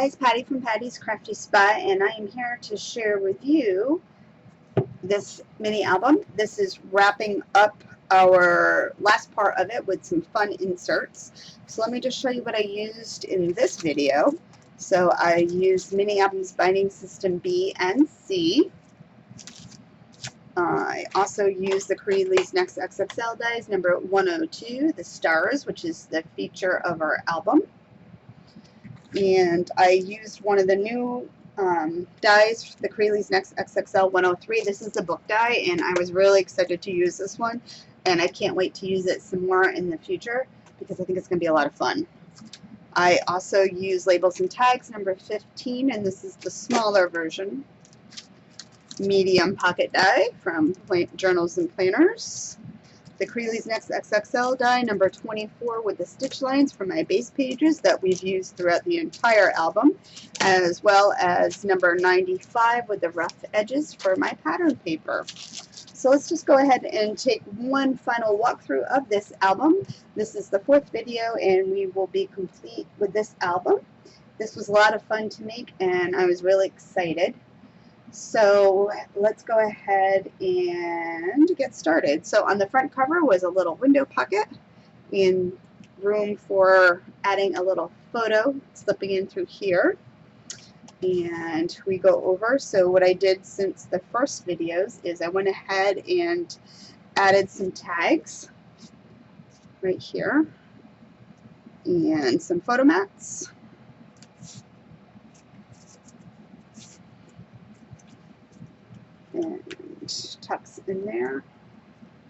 guys, Patty from Patty's Crafty Spot, and I am here to share with you this mini album. This is wrapping up our last part of it with some fun inserts. So let me just show you what I used in this video. So I used Mini Albums Binding System B and C. I also used the Crealies Next XXL dies number 102, the stars, which is the feature of our album. And I used one of the new dies, the Crealies Next XXL 103. This is a book die, and I was really excited to use this one, and I can't wait to use it some more in the future because I think it's going to be a lot of fun. I also used Labels and Tags number 15, and this is the smaller version. Medium pocket die from Journals and Planners. The Crealies Next XXL die number 24 with the stitch lines for my base pages that we've used throughout the entire album, as well as number 95 with the rough edges for my pattern paper. So let's just go ahead and take one final walkthrough of this album. This is the 4th video, and we will be complete with this album. This was a lot of fun to make, and I was really excited. So let's go ahead and get started. So on the front cover was a little window pocket and room for adding a little photo slipping in through here. And we go over, so what I did since the first videos is I went ahead and added some tags right here and some photo mats. And tucks in there.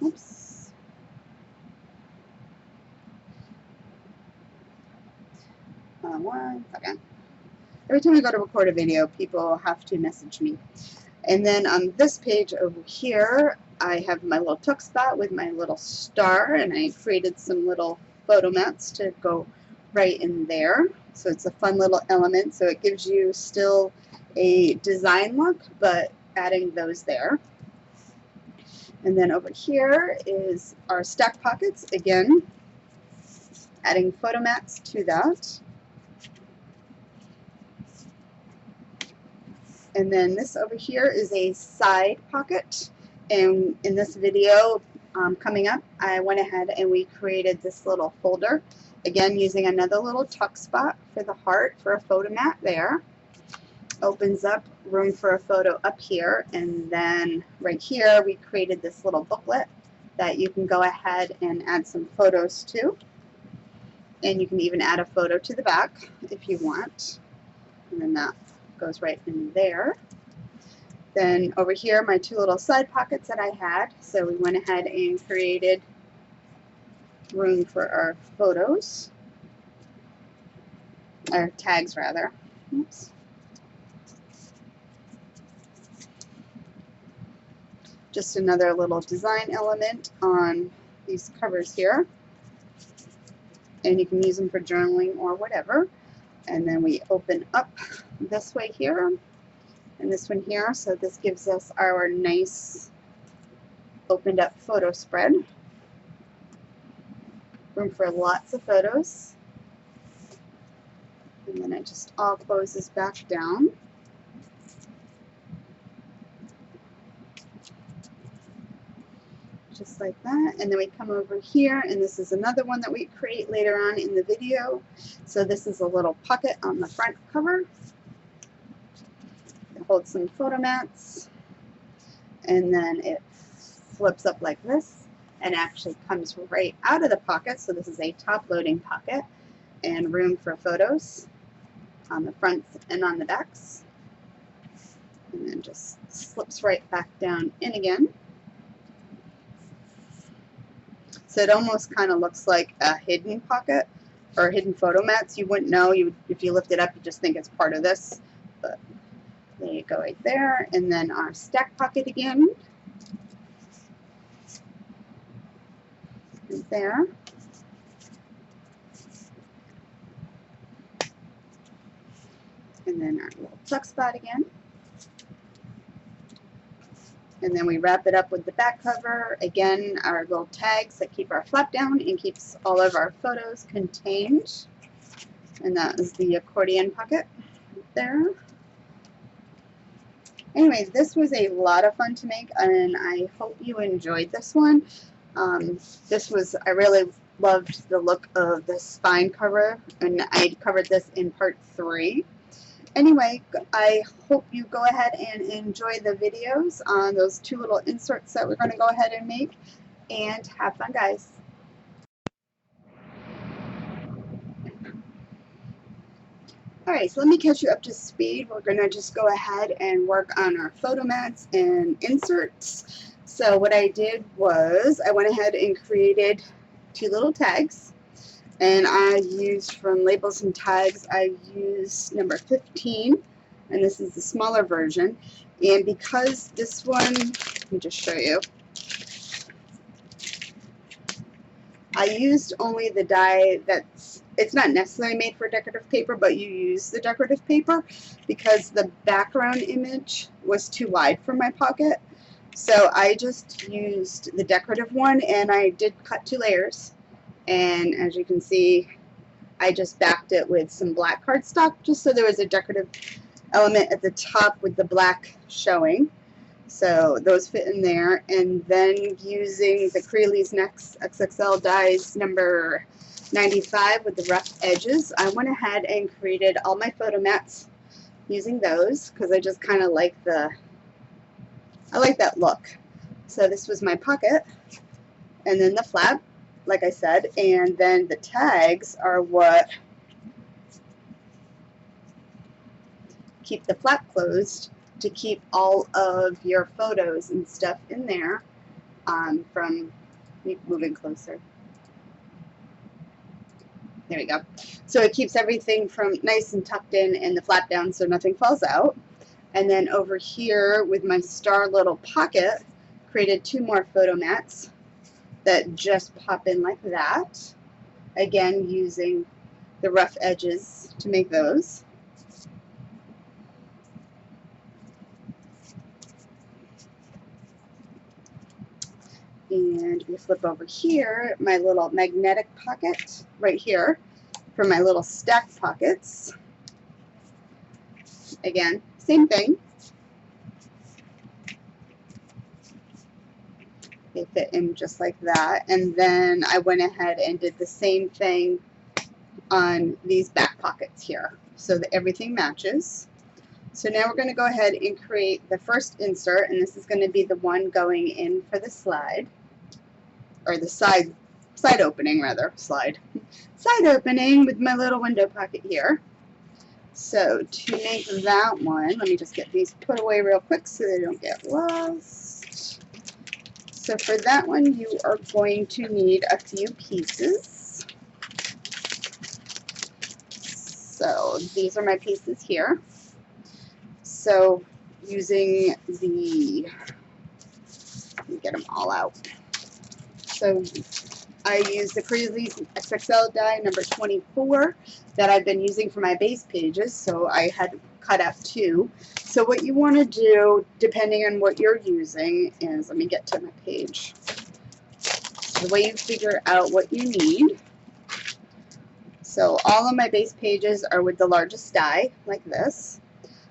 Oops. One second. Every time I go to record a video, people have to message me. And then on this page over here, I have my little tuck spot with my little star, and I created some little photo mats to go right in there. So it's a fun little element. So it gives you still a design look, but adding those there. And then over here is our stack pockets, again adding photo mats to that. And then this over here is a side pocket, and in this video coming up, I went ahead and we created this little folder, again using another little tuck spot for the heart for a photo mat there. Opens up room for a photo up here, and then right here we created this little booklet that you can go ahead and add some photos to, and you can even add a photo to the back if you want, and then that goes right in there. Then over here, my two little side pockets that I had, so we went ahead and created room for our photos, or tags rather. Oops. Just another little design element on these covers here, and you can use them for journaling or whatever. And then we open up this way here and this one here, so this gives us our nice opened up photo spread. Room for lots of photos. And then it just all closes back down. Just like that, and then we come over here, and this is another one that we create later on in the video. So this is a little pocket on the front cover. It holds some photo mats, and then it flips up like this and actually comes right out of the pocket. So this is a top loading pocket and room for photos on the fronts and on the backs, and then just slips right back down in again. So it almost kind of looks like a hidden pocket or hidden photo mats. You wouldn't know. If you lift it up, you just think it's part of this. But there you go right there. And then our stack pocket again. Right there. And then our little tuck spot again. And then we wrap it up with the back cover. Again, our little tags that keep our flap down and keeps all of our photos contained. And that is the accordion pocket. there. Anyway, this was a lot of fun to make, and I hope you enjoyed this one. I really loved the look of the spine cover, and I covered this in part 3. Anyway, I hope you go ahead and enjoy the videos on those 2 little inserts that we're going to go ahead and make, and have fun, guys. Alright, so let me catch you up to speed. We're going to just go ahead and work on our photo mats and inserts. So what I did was I went ahead and created 2 little tags, and I used from Labels and Tags, I used number 15, and this is the smaller version. And because this one, let me just show you, I used only the die it's not necessarily made for decorative paper, but you use the decorative paper because the background image was too wide for my pocket. So I just used the decorative one, and I did cut 2 layers. And as you can see, I just backed it with some black cardstock just so there was a decorative element at the top with the black showing. So those fit in there. And then using the Crealies Next XXL dies number 95 with the rough edges, I went ahead and created all my photo mats using those because I just kind of like I like that look. So this was my pocket, and then the flap, like I said, and then the tags are what keep the flap closed to keep all of your photos and stuff in there from moving closer. There we go. So it keeps everything from nice and tucked in and the flap down so nothing falls out. And then over here with my star little pocket, created 2 more photo mats that just pop in like that. Again, using the rough edges to make those. And we flip over here, my little magnetic pocket right here for my little stack pockets. Again, same thing. They fit in just like that. And then I went ahead and did the same thing on these back pockets here so that everything matches. So now we're going to go ahead and create the first insert, and this is going to be the one going in for the slide, or the side opening rather, side opening with my little window pocket here. So to make that one, let me just get these put away real quick so they don't get lost. So for that one, you are going to need a few pieces. So these are my pieces here. So using the, let me get them all out. So I use the Crealies XXL die number 24 that I've been using for my base pages, so I had cut out 2. So what you want to do, depending on what you're using, is, let me get to my page, the way you figure out what you need. So all of my base pages are with the largest die, like this.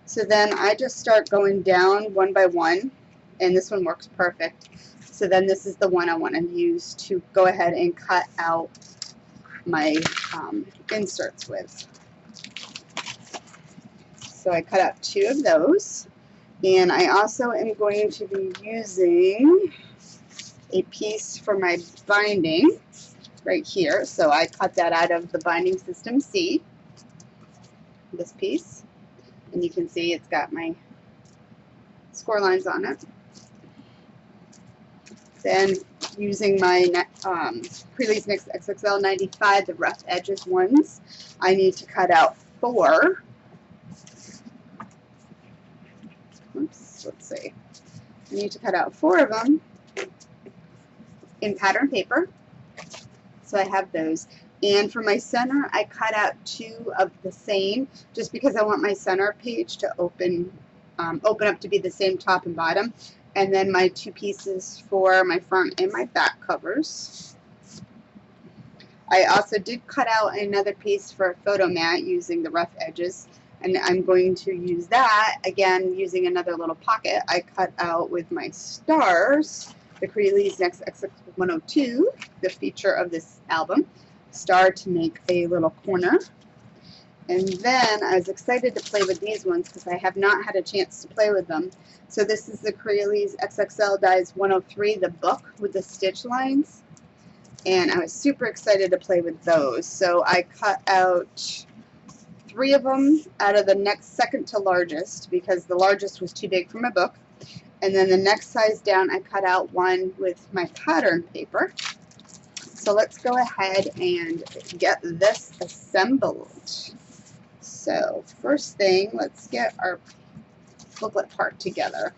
So then I just start going down one by one, and this one works perfect. So then this is the one I want to use to go ahead and cut out my inserts with. So I cut out 2 of those, and I also am going to be using a piece for my binding right here. So I cut that out of the binding system C, this piece, and you can see it's got my score lines on it. Then using my Crealies Next XXL 95, the rough edges ones, I need to cut out 4. Oops, let's see. I need to cut out 4 of them in pattern paper. So I have those. And for my center, I cut out 2 of the same, just because I want my center page to open up to be the same top and bottom. And then my 2 pieces for my front and my back covers. I also did cut out another piece for a photo mat using the rough edges. And I'm going to use that, again, using another little pocket I cut out with my stars, the Crealies XX102, the feature of this album, star to make a little corner. And then I was excited to play with these ones because I have not had a chance to play with them. So this is the Crealies XXL Dies 103, the book with the stitch lines. And I was super excited to play with those. So I cut out 3 of them out of the next second to largest because the largest was too big for my book. And then the next size down, I cut out one with my pattern paper. So let's go ahead and get this assembled. So first thing, let's get our booklet part together.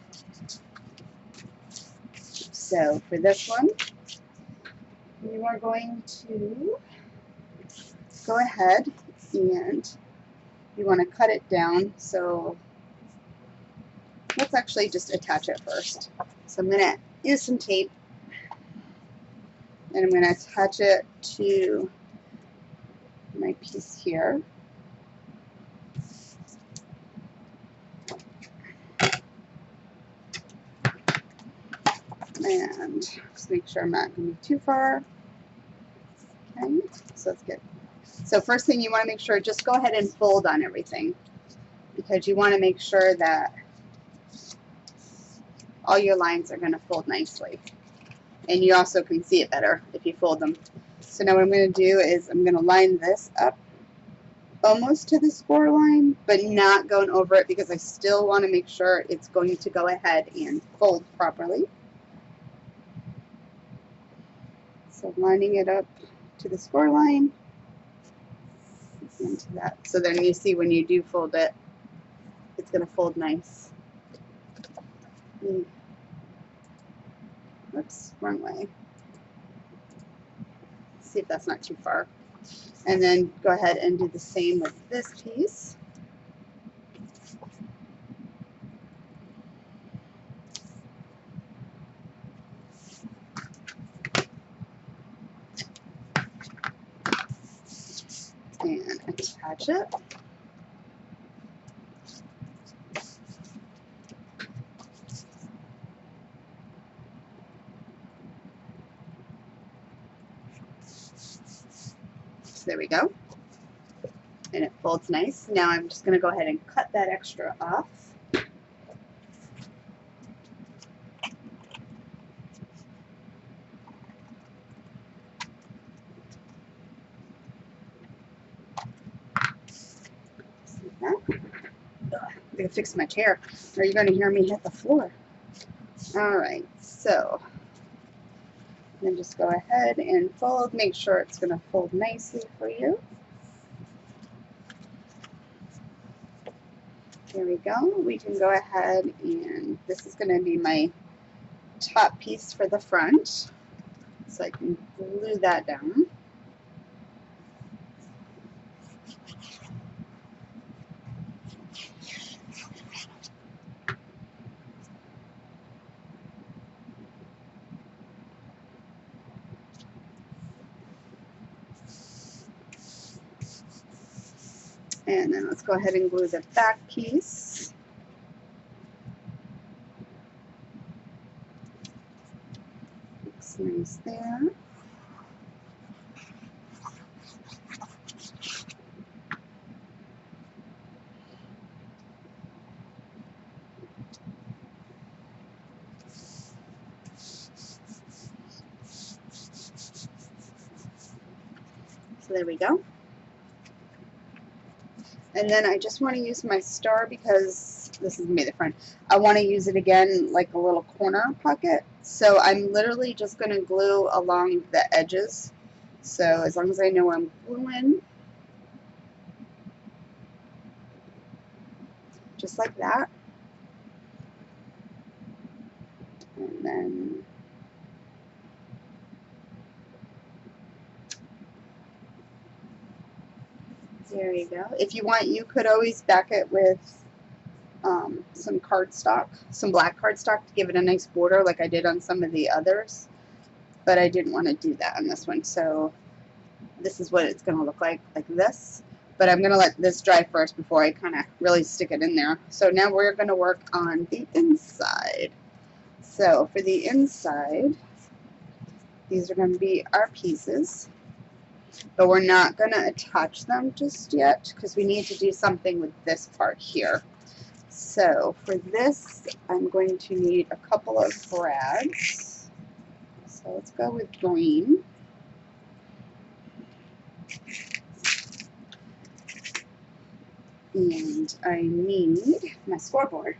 So for this one, you are going to go ahead and you want to cut it down. So let's actually just attach it first. So I'm going to use some tape and I'm going to attach it to my piece here. And just make sure I'm not going to be too far. Okay, so that's good. So first thing you want to make sure, just go ahead and fold on everything because you want to make sure that all your lines are going to fold nicely. And you also can see it better if you fold them. So now what I'm going to do is I'm going to line this up almost to the score line, but not going over it because I still want to make sure it's going to go ahead and fold properly. So lining it up to the score line into that. So then you see when you do fold it, it's going to fold nice. Oops, wrong way. See if that's not too far. And then go ahead and do the same with this piece. And attach it. So there we go. And it folds nice. Now I'm just going to go ahead and cut that extra off. I'm going to fix my chair, or you're going to hear me hit the floor. Alright, so then just go ahead and fold. Make sure it's going to fold nicely for you. There we go. We can go ahead and this is going to be my top piece for the front. So I can glue that down. And then let's go ahead and glue the back piece. Looks nice there. So there we go. And then I just want to use my star because this is going to be the front. I want to use it again like a little corner pocket. So I'm literally just going to glue along the edges. So as long as I know where I'm gluing, just like that. And then there you go. If you want, you could always back it with some cardstock, some black cardstock to give it a nice border like I did on some of the others. But I didn't want to do that on this one. So this is what it's going to look like this. but I'm going to let this dry first before I kind of really stick it in there. So now we're going to work on the inside. So for the inside, these are going to be our pieces, but we're not going to attach them just yet because we need to do something with this part here. So for this, I'm going to need a couple of brads. So let's go with green. And I need my scoreboard.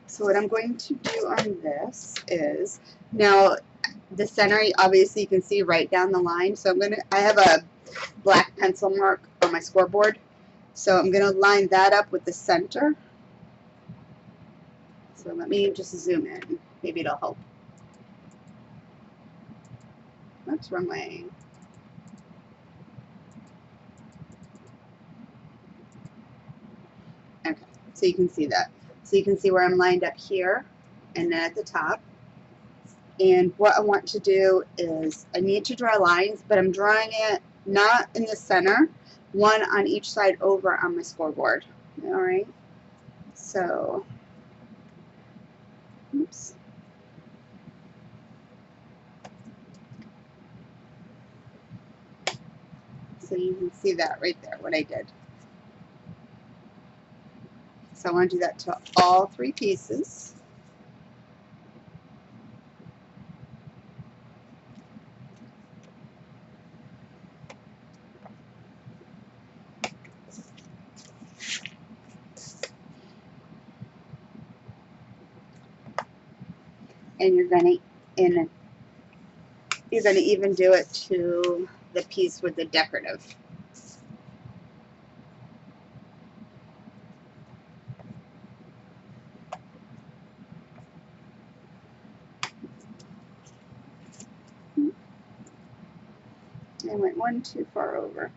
So what I'm going to do on this is, now the center, obviously you can see right down the line. So I have a black pencil mark on my scoreboard. So I'm going to line that up with the center. So let me just zoom in. Maybe it'll help. Oops, wrong way. Okay, so you can see that. So you can see where I'm lined up here and then at the top. And what I want to do is I need to draw lines, but I'm drawing it not in the center, one on each side over on my scoreboard. All right. So, oops. So you can see that right there, what I did. So I want to do that to all three pieces. And you're gonna even do it to the piece with the decorative. I went one too far over.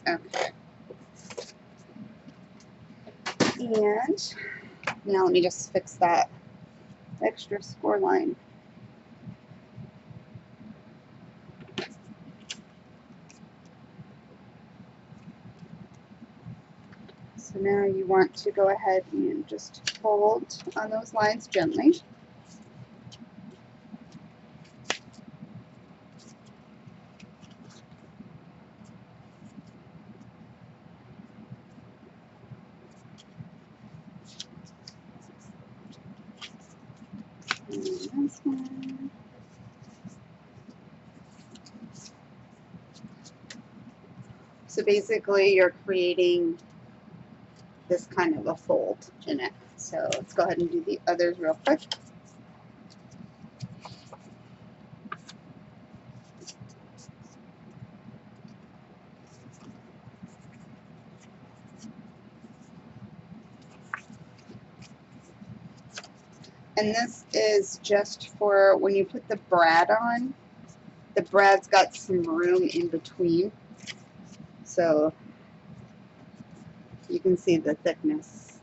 Okay. And now let me just fix that extra score line. So now you want to go ahead and just hold on those lines gently. And this one. So basically you're creating this kind of a fold in it. So let's go ahead and do the others real quick. And this is just for when you put the brad on. The brad's got some room in between. So you can see the thickness.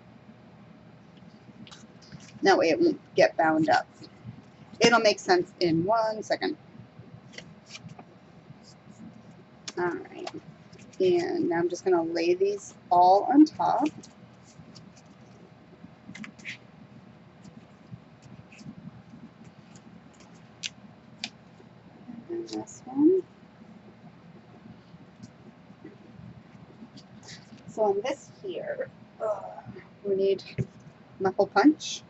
That way it won't get bound up. It'll make sense in 1 second. Alright. And now I'm just going to lay these all on top. And this one. So on this here, we need knuckle punch.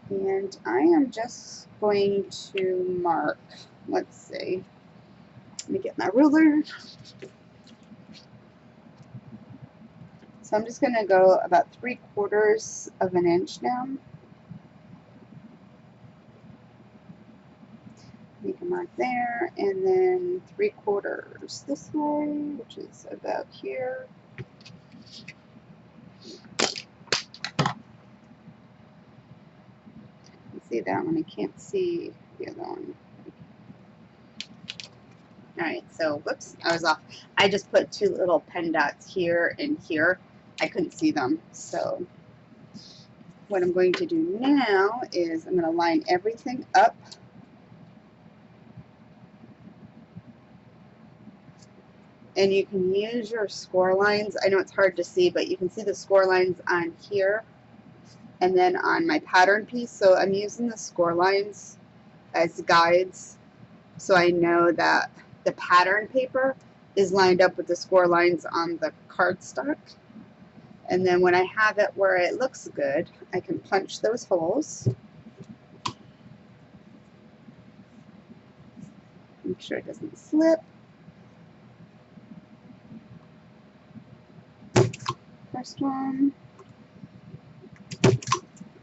And I am just going to mark, let's see, let me get my ruler. So I'm just going to go about 3/4 of an inch down. Make a mark there, and then 3/4 this way, which is about here. See that one? I can't see the other one. Alright, so whoops, I was off. I just put 2 little pen dots here and here. I couldn't see them, so what I'm going to do now is I'm going to line everything up. And you can use your score lines. I know it's hard to see, but you can see the score lines on here and then on my pattern piece. So I'm using the score lines as guides so I know that the pattern paper is lined up with the score lines on the cardstock. And then when I have it where it looks good, I can punch those holes. Make sure it doesn't slip. First one.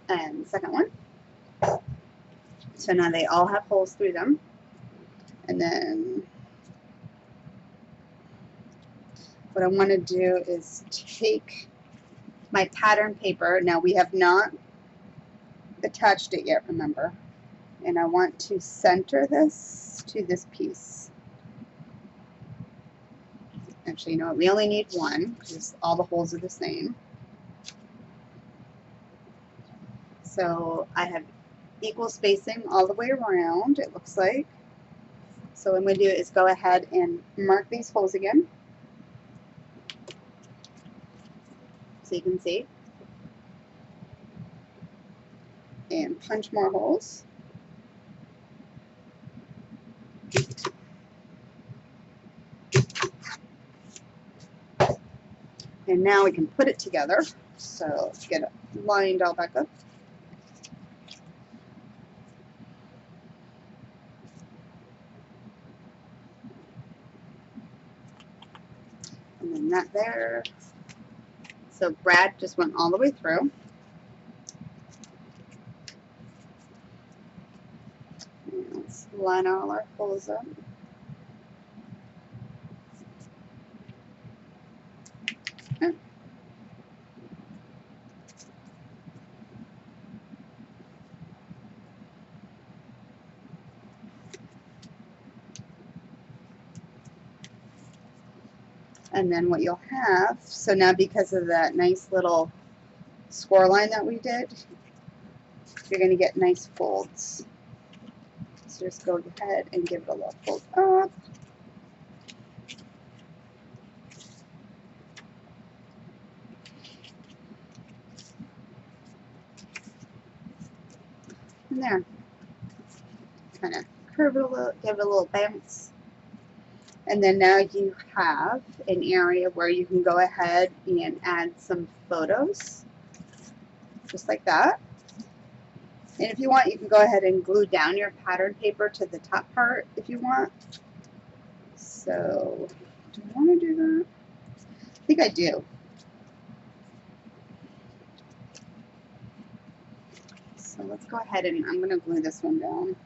And the second one. So now they all have holes through them. And then what I want to do is take my pattern paper. Now we have not attached it yet, remember. And I want to center this to this piece. Actually, you know what? We only need one because all the holes are the same. So I have equal spacing all the way around, it looks like. So what I'm going to do is go ahead and mark these holes again. So you can see. And punch more holes. And now we can put it together. So let's get it lined all back up. And then that there. So Brad just went all the way through. And let's line all our holes up. Okay. And then what you'll have, so now because of that nice little score line that we did, you're going to get nice folds. So just go ahead and give it a little fold up. And there. Kind of curve it a little, give it a little bounce. And then now you have an area where you can go ahead and add some photos. Just like that. And if you want, you can go ahead and glue down your pattern paper to the top part if you want. So, do I want to do that? I think I do. So let's go ahead and I'm going to glue this one down.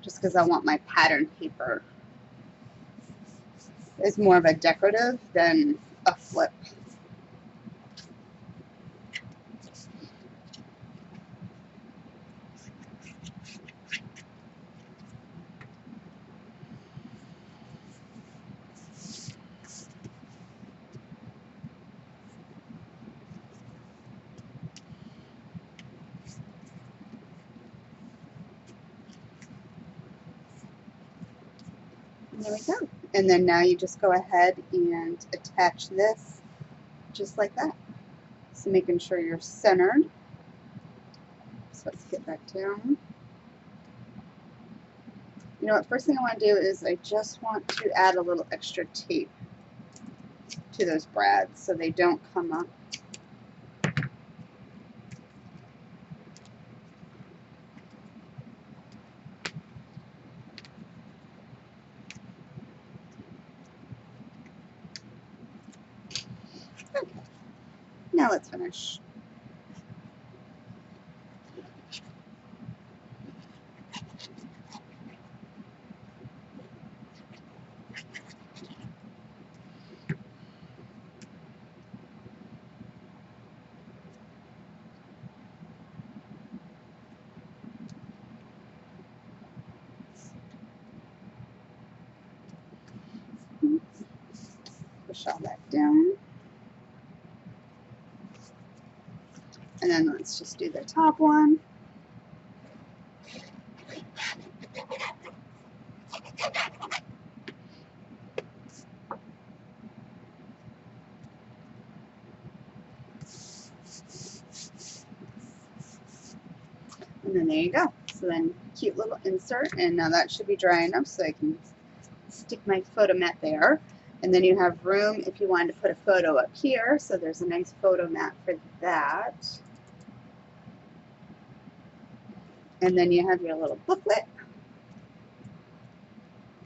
Just because I want my pattern paper. It's more of a decorative than a flip. There we go. And then now you just go ahead and attach this just like that. So making sure you're centered. So let's get back down. You know what, first thing I want to do is I just want to add a little extra tape to those brads so they don't come up. Okay, now let's finish. Push all that down. then let's just do the top one. And then there you go. So then cute little insert, and now that should be dry enough so I can stick my photo mat there. And then you have room if you wanted to put a photo up here, so there's a nice photo mat for that. And then you have your little booklet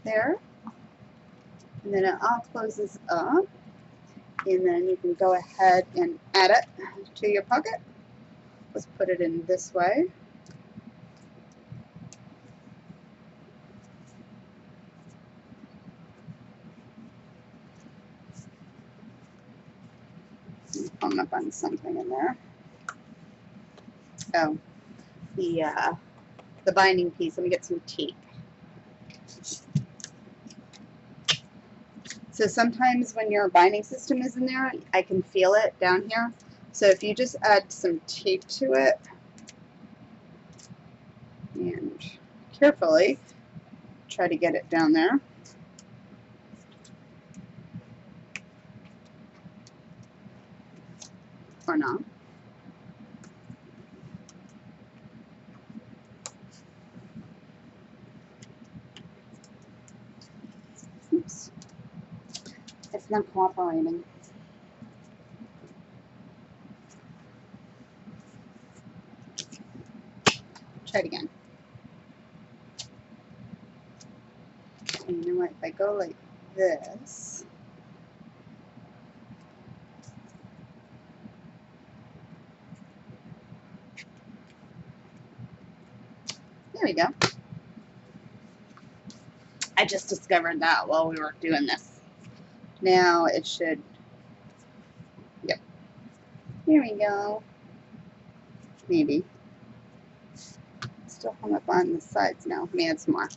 there. And then it all closes up. And then you can go ahead and add it to your pocket. Let's put it in this way. I'm up on something in there. Oh, the binding piece. Let me get some tape. So sometimes when your binding system is in there, I can feel it down here. So if you just add some tape to it and carefully try to get it down there. Or not. Oops. It's not cooperating. Try it again. And you know what? If I go like this, there we go. I just discovered that while we were doing this. Now it should, yep. Here we go. Maybe. Still hung up on the sides now. Let me add some more.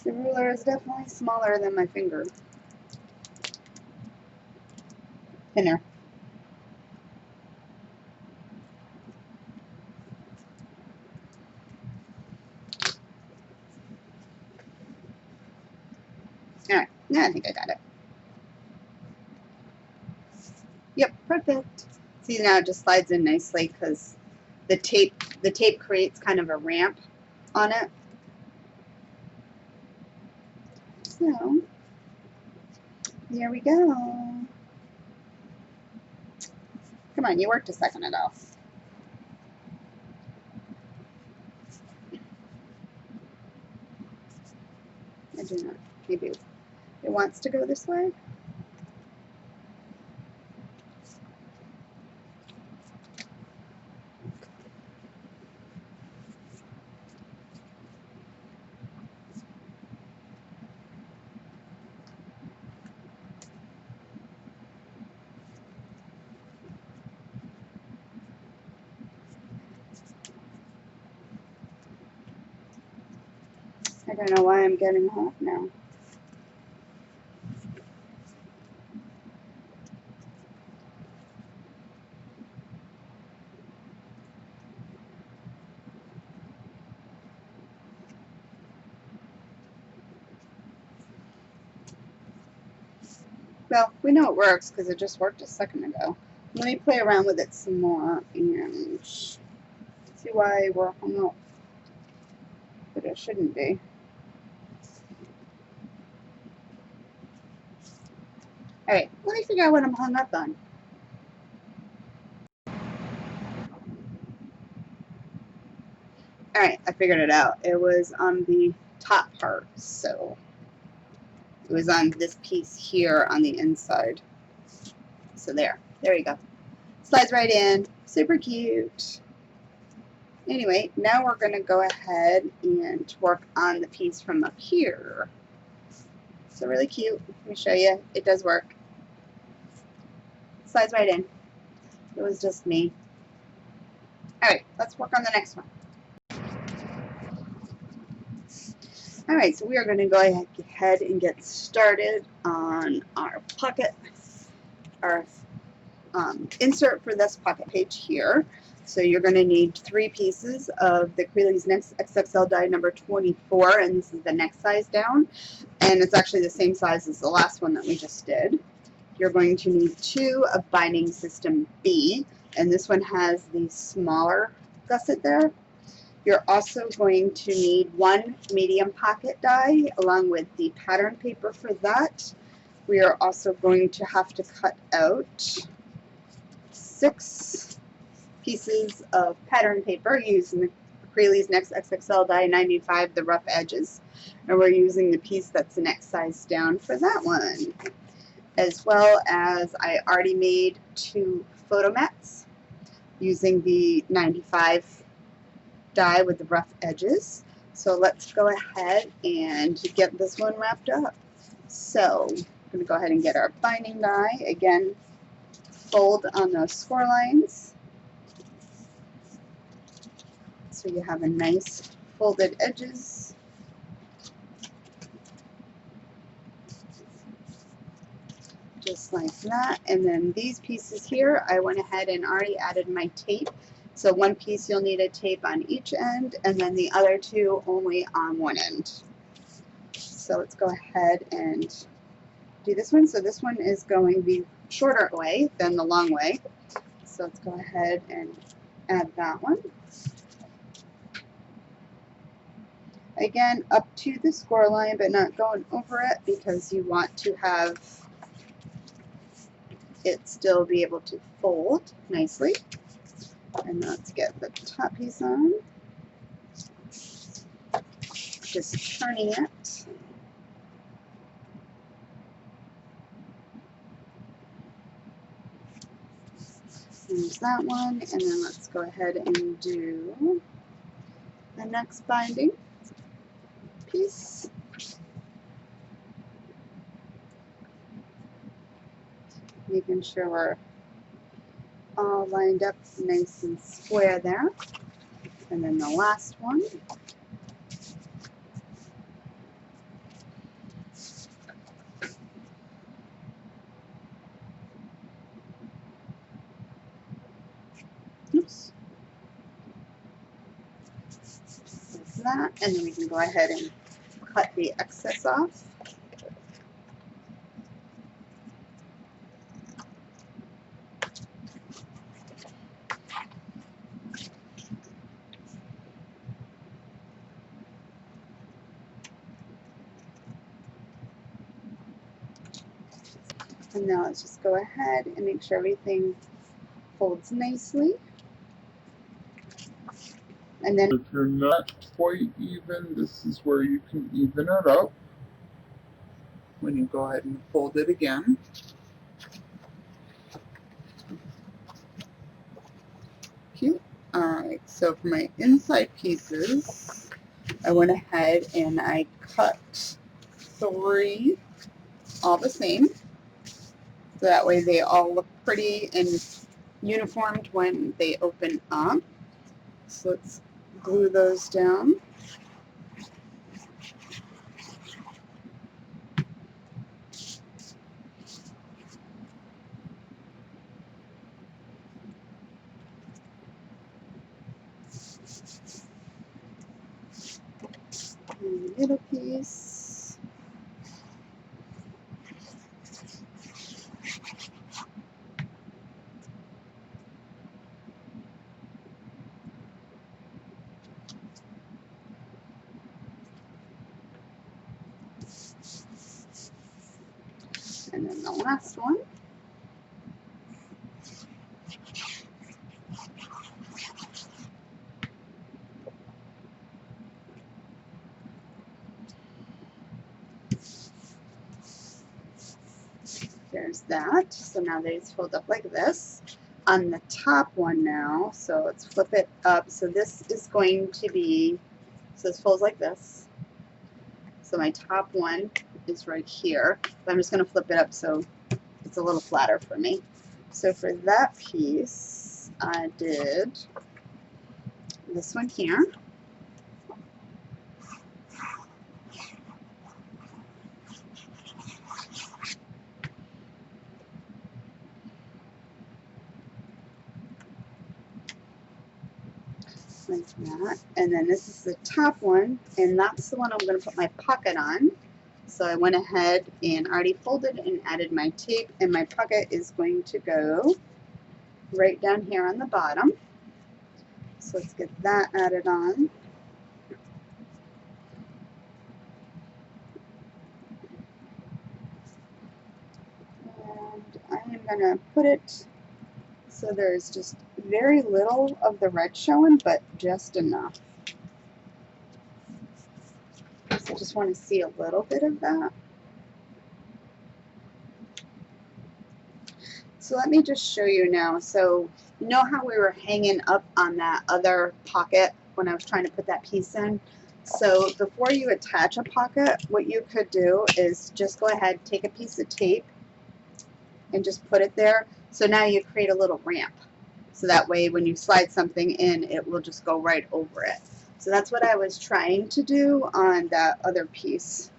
The ruler is definitely smaller than my finger. Thinner. Alright, now I think I got it. Yep, perfect. See, now it just slides in nicely because the tape creates kind of a ramp on it. So, there we go. Come on, you worked a second ago. I do not. Maybe it wants to go this way. I don't know why I'm getting off now. Well, we know it works because it just worked a second ago. Let me play around with it some more and see why we're hung up. But it shouldn't be. Alright, let me figure out what I'm hung up on. Alright, I figured it out. It was on the top part, so it was on this piece here on the inside. So there you go. Slides right in, super cute. Anyway, now we're going to go ahead and work on the piece from up here. So really cute. Let me show you. It does work. Slides right in. It was just me. Alright, let's work on the next one. Alright, so we are going to go ahead and get started on our pocket, our insert for this pocket page here. So you're going to need 3 pieces of the Crealies Next XXL die number 24, and this is the next size down, and it's actually the same size as the last one that we just did. You're going to need 2 of binding system B, and this one has the smaller gusset there. You're also going to need 1 medium pocket die along with the pattern paper for that. We are also going to have to cut out 6 pieces of pattern paper using the Crealies Next XXL die 95, the rough edges, and we're using the piece that's the next size down for that one. As well as I already made 2 photo mats using the 95 die with the rough edges. So let's go ahead and get this one wrapped up. So I'm going to go ahead and get our binding die. Again, fold on those score lines so you have a nice folded edges. Just like that. And then these pieces here, I went ahead and already added my tape. So 1 piece you'll need a tape on each end, and then the other 2 only on one end. So let's go ahead and do this one. So this one is going the shorter way than the long way. So let's go ahead and add that one. Again, up to the score line, but not going over it, because you want to have it still be able to fold nicely. And let's get the top piece on. Just turning it. There's that one, and then let's go ahead and do the next binding piece. Making sure we're all lined up nice and square there. And then the last one. Oops. Like that, and then we can go ahead and cut the excess off. And now let's just go ahead and make sure everything folds nicely. And then if you're not quite even, this is where you can even it up. When you go ahead and fold it again. Cute. Alright, so for my inside pieces, I went ahead and I cut 3 all the same. So that way they all look pretty and uniformed when they open up. So let's glue those down. And the middle piece. And then the last one. There's that. So now they just fold up like this. On the top one now, so let's flip it up. So this is going to be, so this folds like this. So my top one is right here. But I'm just going to flip it up so it's a little flatter for me. So for that piece, I did this one here. Like that. And then this is the top one, and that's the one I'm going to put my pocket on. So I went ahead and already folded and added my tape, and my pocket is going to go right down here on the bottom. So let's get that added on. And I am going to put it so there's just very little of the red showing, but just enough. So I just want to see a little bit of that. So let me just show you now. So you know how we were hanging up on that other pocket when I was trying to put that piece in? So before you attach a pocket, what you could do is just go ahead, take a piece of tape and just put it there. So now you create a little ramp. So that way when you slide something in, it will just go right over it. So that's what I was trying to do on that other piece.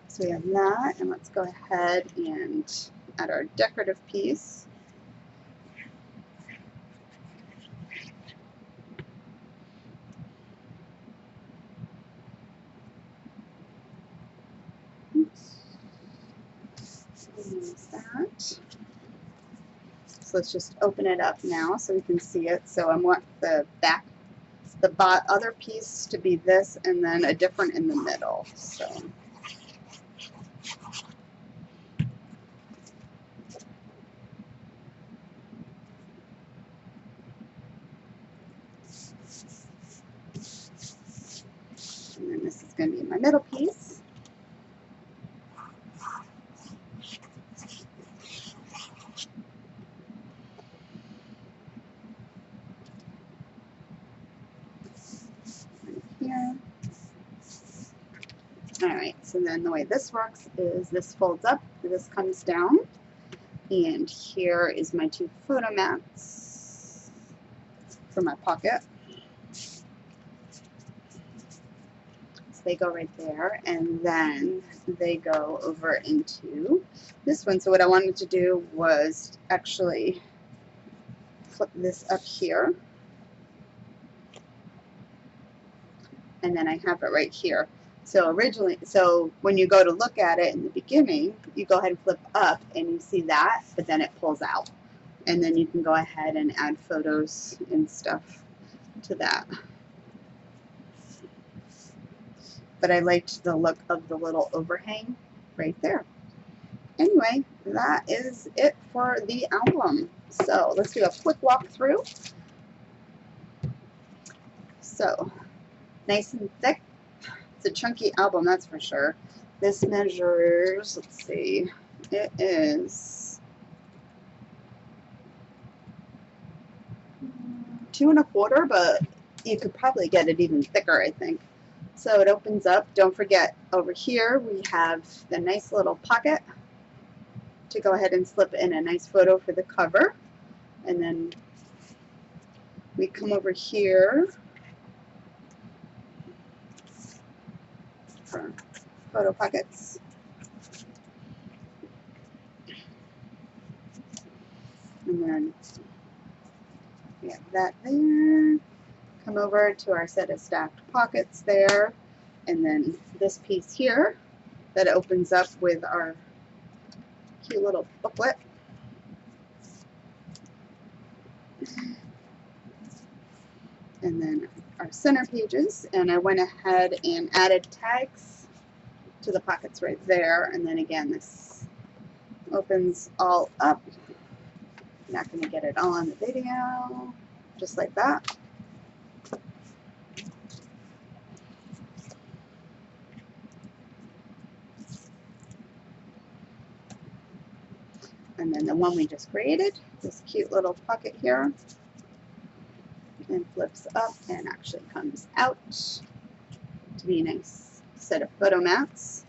So we have that, and let's go ahead and add our decorative piece. Oops. There's that. So let's just open it up now so we can see it. So I want the back, the other piece to be this, and then a different in the middle. So. And then this is going to be my middle piece. Right here. Alright, so then the way this works is this folds up, this comes down, and here is my two photo mats for my pocket. They go right there, and then they go over into this one. So what I wanted to do was actually flip this up here, and then I have it right here. So originally, so when you go to look at it in the beginning, you go ahead and flip up and you see that, but then it pulls out. And then you can go ahead and add photos and stuff to that. But I liked the look of the little overhang right there. Anyway, that is it for the album. So let's do a quick walkthrough. So nice and thick. It's a chunky album, that's for sure. This measures, let's see, it is 2 1/4, but you could probably get it even thicker, I think. So it opens up. Don't forget, over here we have the nice little pocket to go ahead and slip in a nice photo for the cover. And then we come over here for photo pockets. And then we have that there. Come over to our set of stacked pockets there, and then this piece here that opens up with our cute little booklet. And then our center pages, and I went ahead and added tags to the pockets right there, and then again this opens all up. I'm not going to get it all on the video, just like that. And then the one we just created, this cute little pocket here, and flips up and actually comes out to be a nice set of photo mats.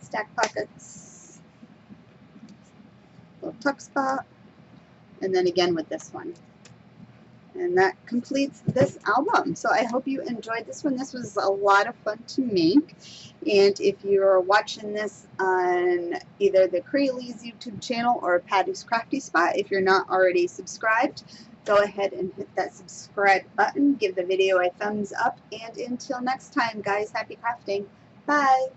Stack pockets, little tuck spot, and then again with this one. And that completes this album. So I hope you enjoyed this one. This was a lot of fun to make. And if you're watching this on either the Crealies YouTube channel or Patty's Crafty Spot, if you're not already subscribed, go ahead and hit that subscribe button. Give the video a thumbs up. And until next time, guys, happy crafting. Bye.